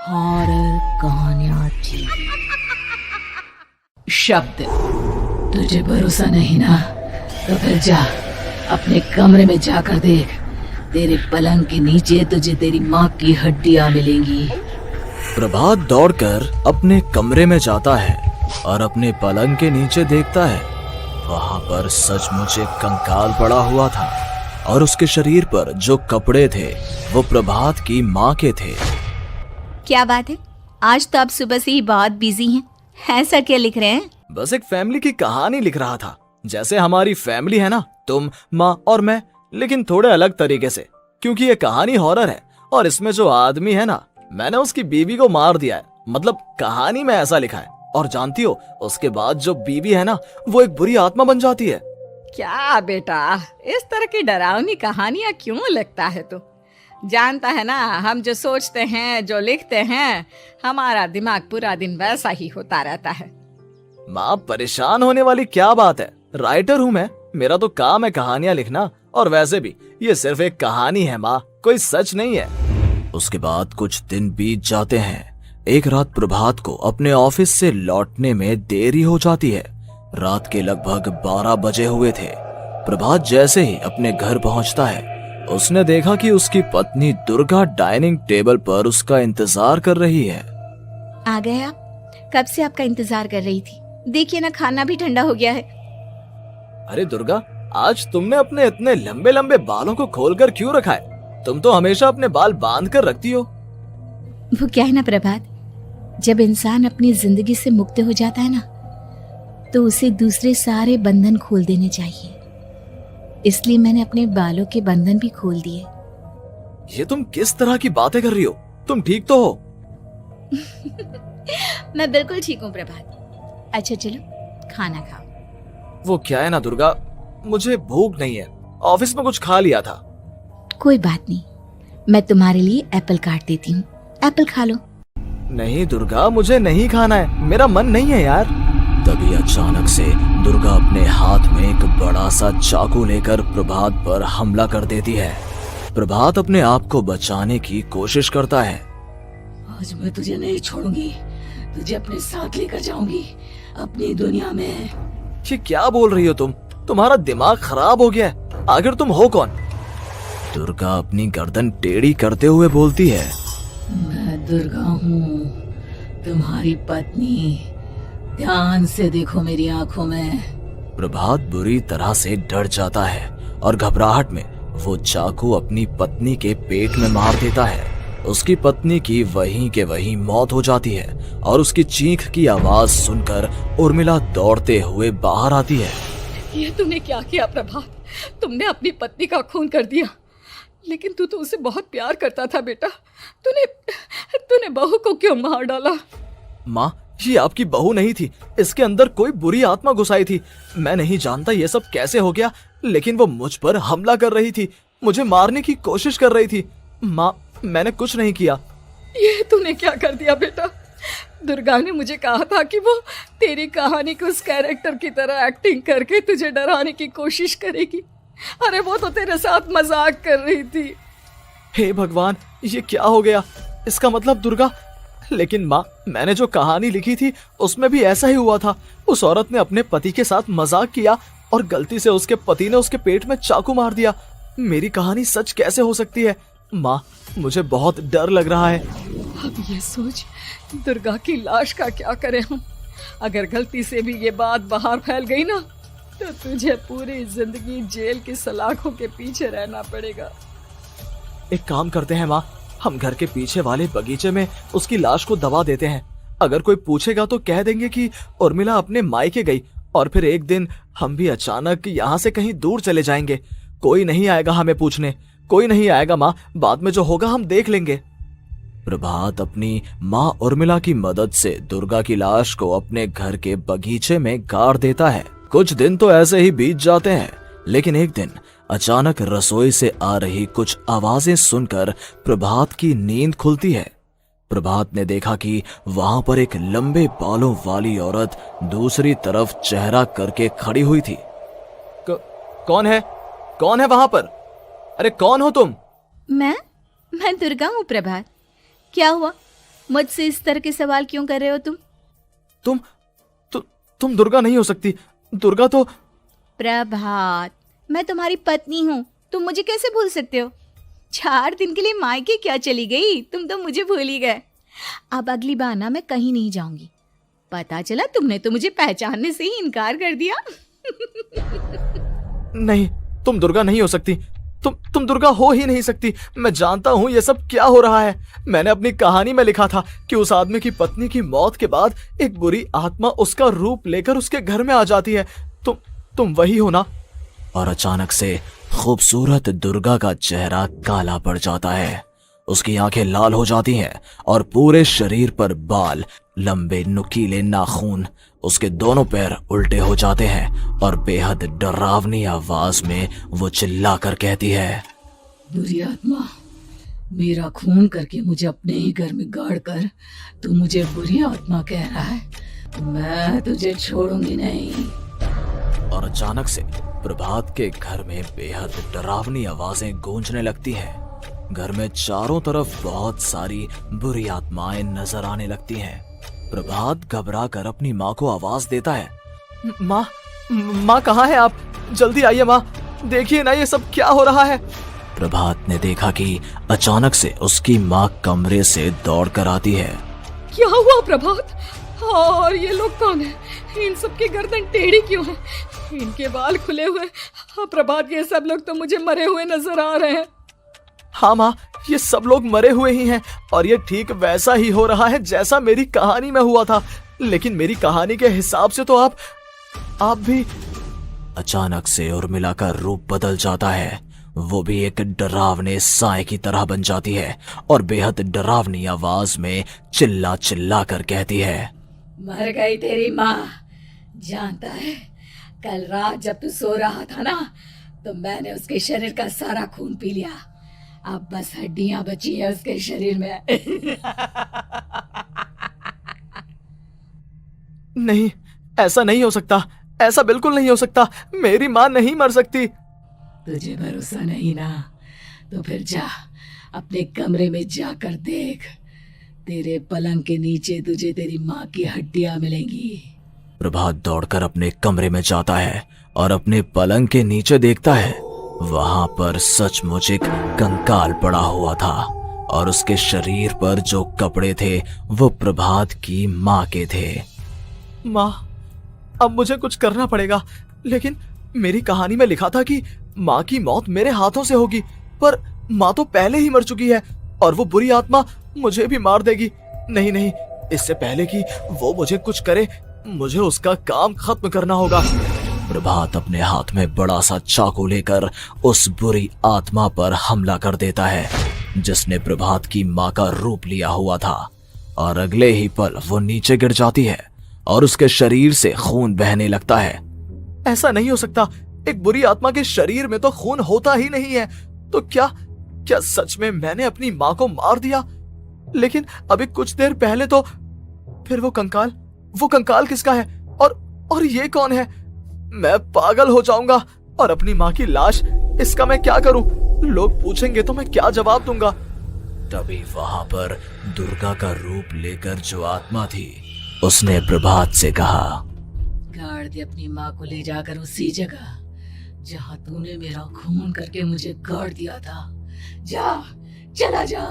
Horror कहानियां थी। शब्द, तुझे भरोसा नहीं ना, तो फिर जा अपने कमरे में जाकर देख। तेरे पलंग के नीचे तुझे तेरी माँ की हड्डियां मिलेंगी। प्रभात दौड़कर अपने कमरे में जाता है और अपने पलंग के नीचे देखता है। वहां पर सचमुच एक कंकाल पड़ा हुआ था और उसके शरीर पर जो कपड़े थे वो प्रभात की माँ के थे। क्या बात है, आज तो आप सुबह से ही बहुत बिजी हैं। ऐसा क्या लिख रहे हैं? बस एक फैमिली की कहानी लिख रहा था। जैसे हमारी फैमिली है ना, तुम, माँ और मैं, लेकिन थोड़े अलग तरीके से, क्योंकि ये कहानी हॉरर है और इसमें जो आदमी है ना, मैंने उसकी बीवी को मार दिया है। मतलब कहानी में ऐसा लिखा है। और जानती हो, उसके बाद जो बीवी है ना, वो एक बुरी आत्मा बन जाती है। क्या बेटा, इस तरह की डरावनी कहानियां क्यों लिखता है तू? जानता है ना, हम जो सोचते हैं, जो लिखते हैं, हमारा दिमाग पूरा दिन वैसा ही होता रहता है। माँ, परेशान होने वाली क्या बात है? राइटर हूँ मैं, मेरा तो काम है कहानियां लिखना। और वैसे भी ये सिर्फ एक कहानी है माँ, कोई सच नहीं है। उसके बाद कुछ दिन बीत जाते हैं। एक रात प्रभात को अपने ऑफिस से लौटने में देरी हो जाती है। रात के लगभग 12 बजे हुए थे। प्रभात जैसे ही अपने घर पहुंचता है, उसने देखा कि उसकी पत्नी दुर्गा डाइनिंग टेबल पर उसका इंतजार कर रही है। आ गए आप? कब से आपका इंतजार कर रही थी। देखिए ना, खाना भी ठंडा हो गया है। अरे दुर्गा, आज तुमने अपने इतने लंबे लंबे बालों को खोलकर क्यों रखा है? तुम तो हमेशा अपने बाल बांध कर रखती हो। वो क्या है ना प्रभात, जब इंसान अपनी जिंदगी से मुक्त हो जाता है ना, तो उसे दूसरे सारे बंधन खोल देने चाहिए। इसलिए मैंने अपने बालों के बंधन भी खोल दिए। ये तुम किस तरह की बातें कर रही हो? तुम ठीक तो हो? मैं बिल्कुल ठीक हूँ प्रभात। अच्छा चलो खाना खाओ। वो क्या है ना दुर्गा, मुझे भूख नहीं है। ऑफिस में कुछ खा लिया था। कोई बात नहीं, मैं तुम्हारे लिए एप्पल काट देती हूँ, एप्पल खा लो। नहीं दुर्गा, मुझे नहीं खाना है, मेरा मन नहीं है यार। तभी अचानक से दुर्गा अपने हाथ में एक बड़ा सा चाकू लेकर प्रभात पर हमला कर देती है। प्रभात अपने आप को बचाने की कोशिश करता है। आज मैं तुझे नहीं छोड़ूंगी, तुझे अपने साथ लेकर जाऊंगी अपनी दुनिया में। ये क्या बोल रही हो तुम? तुम्हारा दिमाग खराब हो गया है। आखिर तुम हो कौन? दुर्गा अपनी गर्दन टेढ़ी करते हुए बोलती है। मैं दुर्गा हूँ, तुम्हारी पत्नी। ध्यान से देखो मेरी आंखों में। प्रभात बुरी तरह से डर जाता है और घबराहट में वो चाकू अपनी पत्नी के पेट में मार देता है। उसकी पत्नी की वहीं के वहीं मौत हो जाती है और उसकी चीख की आवाज सुनकर उर्मिला दौड़ते हुए बाहर आती है। ये तूने क्या किया प्रभात? तुमने अपनी पत्नी का खून कर दिया। लेकिन तू तो उसे बहुत प्यार करता था बेटा। तूने बहू को क्यों मार डाला? माँ, ये आपकी बहू नहीं थी, इसके अंदर कोई बुरी आत्मा घुसाई थी। मैं नहीं जानता ये सब कैसे हो गया, लेकिन वो मुझ पर हमला कर रही थी, मुझे मारने की कोशिश कर रही थी। माँ, मैंने कुछ नहीं किया। ये तूने क्या कर दिया बेटा? दुर्गा ने मुझे कहा था कि वो तेरी कहानी को उस कैरेक्टर की तरह एक्टिंग करके तुझे डराने की कोशिश करेगी। अरे वो तो तेरे साथ मजाक कर रही थी। हे भगवान, ये क्या हो गया? इसका मतलब दुर्गा। लेकिन माँ, मैंने जो कहानी लिखी थी उसमें भी ऐसा ही हुआ था। उस औरत ने अपने पति के साथ मजाक किया और गलती से उसके पति ने उसके पेट में चाकू मार दिया। मेरी कहानी सच कैसे हो सकती है? माँ, मुझे बहुत डर लग रहा है। अब ये सोच, दुर्गा की लाश का क्या करें हम? अगर गलती से भी ये बात बाहर फैल गई ना, तो तुझे पूरी जिंदगी जेल की सलाखों के पीछे रहना पड़ेगा। एक काम करते हैं माँ, हम घर के पीछे वाले बगीचे में उसकी लाश को दबा देते हैं। अगर कोई पूछेगा तो कह देंगे कि उर्मिला अपने मायके गई और फिर एक दिन हम भी अचानक यहाँ से कहीं दूर चले जाएंगे। कोई नहीं आएगा हमें पूछने, कोई नहीं आएगा माँ, बाद में जो होगा हम देख लेंगे। प्रभात अपनी माँ उर्मिला की मदद से दुर्गा की लाश को अपने घर के बगीचे में गाड़ देता है। कुछ दिन तो ऐसे ही बीत जाते हैं, लेकिन एक दिन अचानक रसोई से आ रही कुछ आवाजें सुनकर प्रभात की नींद खुलती है। प्रभात ने देखा कि वहां पर एक लंबे बालों वाली औरत दूसरी तरफ चेहरा करके खड़ी हुई थी। कौन है? कौन है वहां पर? अरे कौन हो तुम? मैं दुर्गा हूँ प्रभात। क्या हुआ? मुझसे इस तरह के सवाल क्यों कर रहे हो तुम? तुम दुर्गा नहीं हो सकती। दुर्गा तो प्रभात, मैं तुम्हारी पत्नी हूँ, तुम मुझे कैसे भूल सकते हो? 4 दिन के लिए मायके क्या चली गई, तुम तो मुझे भूल ही गए। अब अगली बार ना मैं कहीं नहीं जाऊंगी। पता चला तुमने तो मुझे पहचानने से ही इनकार कर दिया। नहीं, तुम दुर्गा नहीं हो सकती। तुम दुर्गा हो ही नहीं सकती। मैं जानता हूँ ये सब क्या हो रहा है। मैंने अपनी कहानी में लिखा था कि उस आदमी की पत्नी की मौत के बाद एक बुरी आत्मा उसका रूप लेकर उसके घर में आ जाती है। तुम वही हो ना? और अचानक से खूबसूरत दुर्गा का चेहरा काला पड़ जाता है। उसकी आंखें लाल हो जाती हैं और पूरे शरीर पर बाल, लंबे नुकीले नाखून, उसके दोनों पैर उल्टे हो जाते हैं और बेहद डरावनी आवाज में वो चिल्लाकर कहती है, बुरी आत्मा, मेरा खून करके मुझे अपने ही घर में गाड़ कर तू मुझे बुरी आत्मा कह रहा है? मैं तुझे छोड़ूंगी नहीं। और अचानक से प्रभात के घर में बेहद डरावनी आवाजें गूंजने लगती हैं। घर में चारों तरफ बहुत सारी बुरी आत्माएं नजर आने लगती हैं। प्रभात घबरा कर अपनी माँ को आवाज देता है, माँ कहाँ है आप? जल्दी आइए माँ, देखिए ना ये सब क्या हो रहा है। प्रभात ने देखा कि अचानक से उसकी माँ कमरे से दौड़ कर आती है। क्या हुआ प्रभात? और ये लोग कौन है? इन सब की गर्दन टेढ़ी क्यों है? इनके बाल खुले हुए। प्रभात, ये सब लोग तो मुझे मरे हुए नजर आ रहे हैं। हाँ माँ, ये सब लोग मरे हुए ही हैं और ये ठीक वैसा ही हो रहा है जैसा मेरी कहानी में हुआ था। लेकिन मेरी कहानी के हिसाब से तो आप भी। अचानक से उर्मिला का रूप बदल जाता है। वो भी एक डरावने साए की तरह बन जाती है और बेहद डरावनी आवाज में चिल्ला चिल्ला कर कहती है, मर गई तेरी माँ। जानता है, कल रात जब तू सो रहा था ना, तो मैंने उसके शरीर का सारा खून पी लिया। अब बस हड्डियां बची है उसके शरीर में। नहीं, ऐसा नहीं हो सकता। ऐसा बिल्कुल नहीं हो सकता। मेरी माँ नहीं मर सकती। तुझे भरोसा नहीं ना? तो फिर जा, अपने कमरे में जाकर देख। तेरे पलंग के नीचे तुझे तेरी माँ की हड्डियां मिलेंगी। प्रभात दौड़कर अपने कमरे में जाता है और अपने पलंग के नीचे देखता है। वहां पर सचमुच एक कंकाल पड़ा हुआ था और उसके शरीर पर जो कपड़े थे वो प्रभात की माँ के थे। माँ, अब मुझे कुछ करना पड़ेगा। लेकिन मेरी कहानी में लिखा था कि माँ की मौत मेरे हाथों से होगी, पर माँ तो पहले ही मर चुकी है और वो बुरी आत्मा मुझे भी मार देगी। नहीं नहीं, इससे पहले कि वो मुझे कुछ करे, मुझे उसका काम खत्म करना होगा। प्रभात अपने हाथ में बड़ा सा चाकू लेकर उस बुरी आत्मा पर हमला कर देता है जिसने प्रभात की माँ का रूप लिया हुआ था, और अगले ही पल वो नीचे गिर जाती है और उसके शरीर से खून बहने लगता है। ऐसा नहीं हो सकता। एक बुरी आत्मा के शरीर में तो खून होता ही नहीं है। तो क्या सच में मैंने अपनी माँ को मार दिया? लेकिन अभी कुछ देर पहले तो फिर वो कंकाल किसका है? और ये कौन है? मैं पागल हो जाऊंगा। और अपनी माँ की लाश, इसका मैं क्या करूं? लोग पूछेंगे तो मैं क्या जवाब दूंगा? तभी वहां पर दुर्गा का रूप लेकर जो आत्मा थी उसने प्रभात से कहा, गाड़ दे अपनी माँ को ले जाकर उसी जगह जहाँ तूने मेरा खून करके मुझे गाड़ दिया था। जा, चला जा।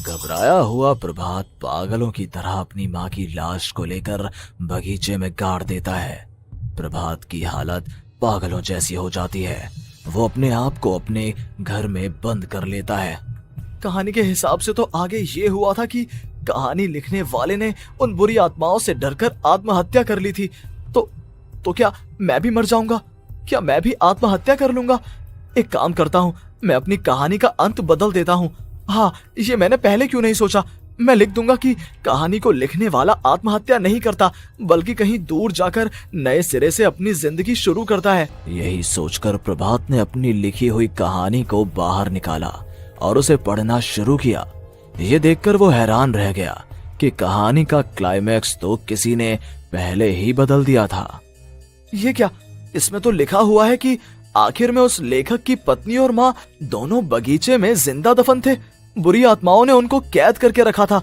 घबराया हुआ प्रभात पागलों की तरह अपनी माँ की लाश को लेकर बगीचे में गाड़ देता है। प्रभात की हालत पागलों जैसी हो जाती है। वो अपने आप को अपने घर में बंद कर लेता है। कहानी के हिसाब से तो आगे ये हुआ था कि कहानी लिखने वाले ने उन बुरी आत्माओं से डरकर आत्महत्या कर ली थी। तो क्या मैं भी मर जाऊंगा? क्या मैं भी आत्महत्या कर लूंगा? एक काम करता हूँ, मैं अपनी कहानी का अंत बदल देता हूँ। हाँ, ये मैंने पहले क्यों नहीं सोचा। मैं लिख दूंगा कि कहानी को लिखने वाला आत्महत्या नहीं करता, बल्कि कहीं दूर जाकर नए सिरे से अपनी जिंदगी शुरू करता है। यही सोचकर प्रभात ने अपनी लिखी हुई कहानी को बाहर निकाला और उसे पढ़ना शुरू किया। ये देखकर वो हैरान रह गया कि कहानी का क्लाइमैक्स तो किसी ने पहले ही बदल दिया था। ये क्या? इसमें तो लिखा हुआ है कि आखिर में उस लेखक की पत्नी और माँ दोनों बगीचे में जिंदा दफन थे। बुरी आत्माओं ने उनको कैद करके रखा था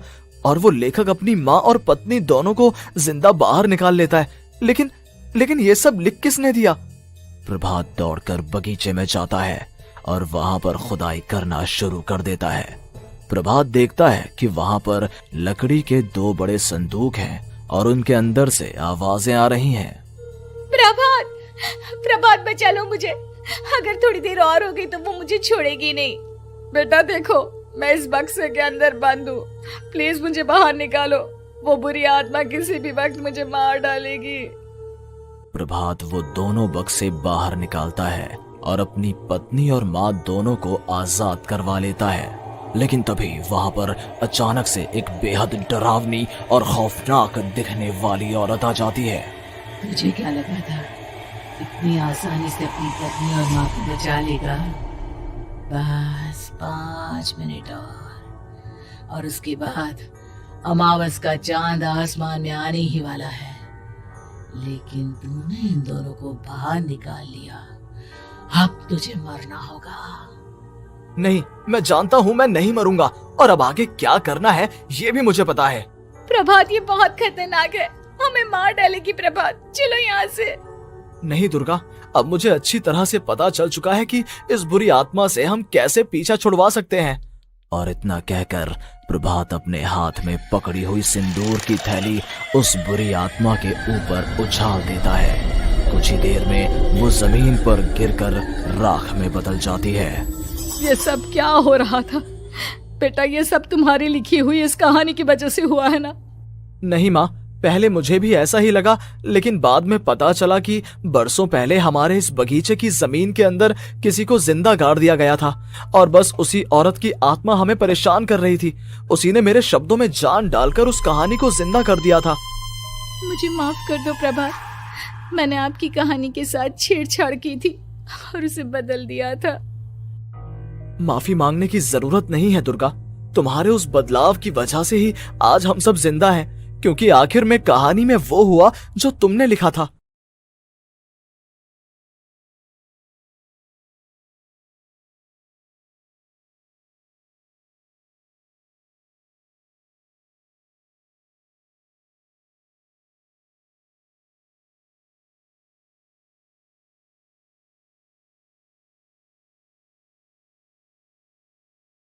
और वो लेखक अपनी माँ और पत्नी दोनों को जिंदा बाहर निकाल लेता है। लेकिन ये सब लिख किसने दिया? प्रभात दौड़कर बगीचे में जाता है और वहां पर खुदाई करना शुरू कर देता है। प्रभात देखता है कि वहां पर लकड़ी के 2 बड़े संदूक हैं और उनके अंदर से आवाजें आ रही हैं। प्रभात, प्रभात बचा लो मुझे, अगर थोड़ी देर और हो गई तो वो मुझे छोड़ेगी नहीं। बेटा देखो, मैं इस बक्से के अंदर बंद हूँ, प्लीज मुझे बाहर निकालो, वो बुरी आत्मा किसी भी वक्त मुझे मार डालेगी। प्रभात वो दोनों बक्से बाहर निकालता है और अपनी पत्नी और माँ दोनों को आजाद करवा लेता है। लेकिन तभी वहां पर अचानक से एक बेहद डरावनी और खौफनाक दिखने वाली औरत आ जाती है। तुझे क्या लगा था इतनी आसानी से अपनी पत्नी और माँ को बचा लेगा? बस 5 मिनट और उसके बाद अमावस का चांद आसमान में आने ही वाला है। लेकिन तूने इन दोनों को बाहर निकाल लिया, अब तुझे मरना होगा। नहीं, मैं जानता हूँ मैं नहीं मरूंगा, और अब आगे क्या करना है ये भी मुझे पता है। प्रभात, ये बहुत खतरनाक है, हमें मार डालेगी। प्रभात, चलो यहाँ से। नहीं दुर्गा, अब मुझे अच्छी तरह से पता चल चुका है कि इस बुरी आत्मा से हम कैसे पीछा छुड़वा सकते हैं। और इतना कहकर प्रभात अपने हाथ में पकड़ी हुई सिंदूर की थैली उस बुरी आत्मा के ऊपर उछाल देता है। कुछ ही देर में वो जमीन पर गिरकर राख में बदल जाती है। ये सब क्या हो रहा था बेटा? ये सब तुम्हारी लिखी हुई इस कहानी की वजह से हुआ है ना? नहीं माँ, पहले मुझे भी ऐसा ही लगा, लेकिन बाद में पता चला कि बरसों पहले हमारे इस बगीचे की जमीन के अंदर किसी को जिंदा गाड़ दिया गया था और बस उसी औरत की आत्मा हमें परेशान कर रही थी। उसी ने मेरे शब्दों में जान डालकर उस कहानी को जिंदा कर दिया था। मुझे माफ कर दो प्रभात, मैंने आपकी कहानी के साथ छेड़छाड़ की थी और उसे बदल दिया था। माफी मांगने की जरूरत नहीं है दुर्गा, तुम्हारे उस बदलाव की वजह से ही आज हम सब जिंदा हैं, क्योंकि आखिर में कहानी में वो हुआ जो तुमने लिखा था।